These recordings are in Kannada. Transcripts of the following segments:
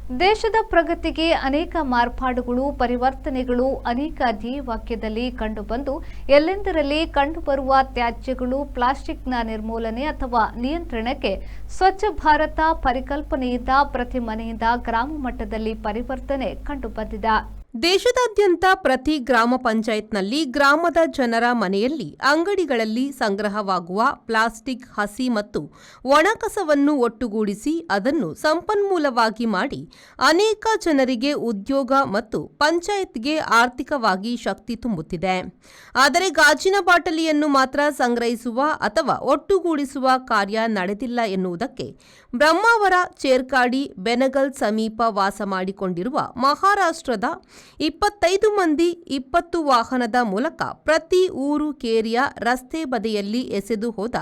ದೇಶದ ಪ್ರಗತಿಗೆ ಅನೇಕ ಮಾರ್ಪಾಡುಗಳು ಪರಿವರ್ತನೆಗಳು ಅನೇಕ ಧ್ಯೇಯವಾಕ್ಯದಲ್ಲಿ ಕಂಡುಬಂದು ಎಲ್ಲೆಂದರಲ್ಲಿ ಕಂಡುಬರುವ ತ್ಯಾಜ್ಯಗಳು ಪ್ಲಾಸ್ಟಿಕ್ನ ನಿರ್ಮೂಲನೆ ಅಥವಾ ನಿಯಂತ್ರಣಕ್ಕೆ ಸ್ವಚ್ಛ ಭಾರತ ಪರಿಕಲ್ಪನೆಯಿಂದ ಪ್ರತಿ ಮನೆಯಿಂದ ಗ್ರಾಮ ಮಟ್ಟದಲ್ಲಿ ಪರಿವರ್ತನೆ ಕಂಡುಬಂದಿದೆ. ದೇಶದಾದ್ಯಂತ ಪ್ರತಿ ಗ್ರಾಮ ಪಂಚಾಯತ್ನಲ್ಲಿ ಗ್ರಾಮದ ಜನರ ಮನೆಯಲ್ಲಿ ಅಂಗಡಿಗಳಲ್ಲಿ ಸಂಗ್ರಹವಾಗುವ ಪ್ಲಾಸ್ಟಿಕ್ ಹಸಿ ಮತ್ತು ಒಣಕಸವನ್ನು ಒಟ್ಟುಗೂಡಿಸಿ ಅದನ್ನು ಸಂಪನ್ಮೂಲವಾಗಿ ಮಾಡಿ ಅನೇಕ ಜನರಿಗೆ ಉದ್ಯೋಗ ಮತ್ತು ಪಂಚಾಯತ್ಗೆ ಆರ್ಥಿಕವಾಗಿ ಶಕ್ತಿ ತುಂಬುತ್ತಿದೆ. ಆದರೆ ಗಾಜಿನ ಬಾಟಲಿಯನ್ನು ಮಾತ್ರ ಸಂಗ್ರಹಿಸುವ ಅಥವಾ ಒಟ್ಟುಗೂಡಿಸುವ ಕಾರ್ಯ ನಡೆದಿಲ್ಲ ಎನ್ನುವುದಕ್ಕೆ ಬ್ರಹ್ಮಾವರ ಚೇರ್ಕಾಡಿ ಬೆನಗಲ್ ಸಮೀಪ ವಾಸ ಮಾಡಿಕೊಂಡಿರುವ ಮಹಾರಾಷ್ಟ್ರದ 25 ಮಂದಿ 20 ವಾಹನದ ಮೂಲಕ ಪ್ರತಿ ಊರು ಕೇರಿಯ ರಸ್ತೆ ಬದಿಯಲ್ಲಿ ಎಸೆದು ಹೋದ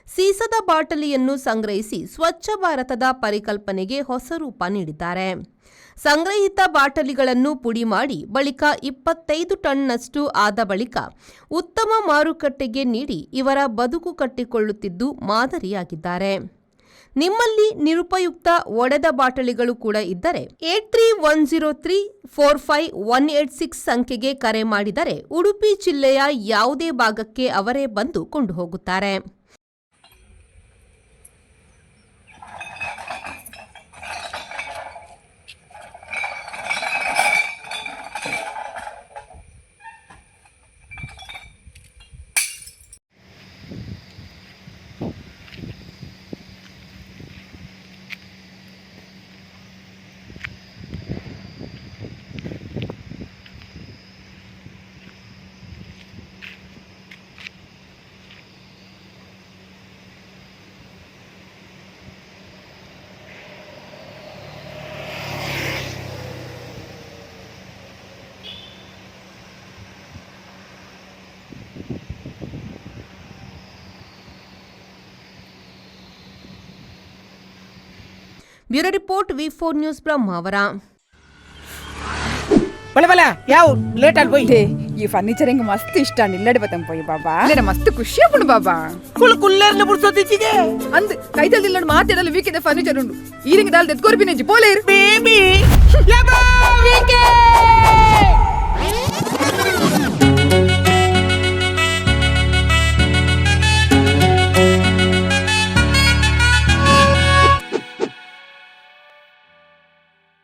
ಸೀಸದ ಬಾಟಲಿಯನ್ನು ಸಂಗ್ರಹಿಸಿ ಸ್ವಚ್ಛ ಭಾರತದ ಪರಿಕಲ್ಪನೆಗೆ ಹೊಸ ರೂಪ ನೀಡಿದ್ದಾರೆ. ಸಂಗ್ರಹಿತ ಬಾಟಲಿಗಳನ್ನು ಪುಡಿ ಮಾಡಿ ಬಳಿಕ 25 ಟನ್ನಷ್ಟು ಆದ ಬಳಿಕ ಉತ್ತಮ ಮಾರುಕಟ್ಟೆಗೆ ನೀಡಿ ಇವರ ಬದುಕು ಕಟ್ಟಿಕೊಳ್ಳುತ್ತಿದ್ದು ಮಾದರಿಯಾಗಿದ್ದಾರೆ. ನಿಮ್ಮಲ್ಲಿ ನಿರುಪಯುಕ್ತ ಒಡೆದ ಬಾಟಲಿಗಳು ಕೂಡ ಇದ್ದರೆ 8310345186 ಸಂಖ್ಯೆಗೆ ಕರೆ ಮಾಡಿದರೆ ಉಡುಪಿ ಜಿಲ್ಲೆಯ ಯಾವುದೇ ಭಾಗಕ್ಕೆ ಅವರೇ ಬಂದು ಕೊಂಡು ಹೋಗುತ್ತಾರೆ. Bureau report V4 news Brahmavar. ಯಾವ ಲೇಟ್ ಆಗಿ పోయి ఈ ఫర్నిచర్ ఇంక మస్తు ఇష్టం ఇల్లడిపోతాం పోయి బాబా లేన మస్తు ఖుషి అప్పుడు బాబా ಕುಲ್ಲರ್ನ ಬುಡ್ಸೋದಿಚ್ಚಿಗೆ ಅಂದ್ ಕೈತಲ್ ಇಲ್ಲಡ್ ಮಾತಾಡಲ್ಲ ವೀಕಿದೆ ಫರ್ನಿಚರ್ ಉಂಡು ಈರಿಂಗ ದಾಲ್ ತೆತ್ಕೋರ್ಪಿ ನೆಂಜಿ ಪೋಲೇರು ಬೇಬಿ ವೀಕೆ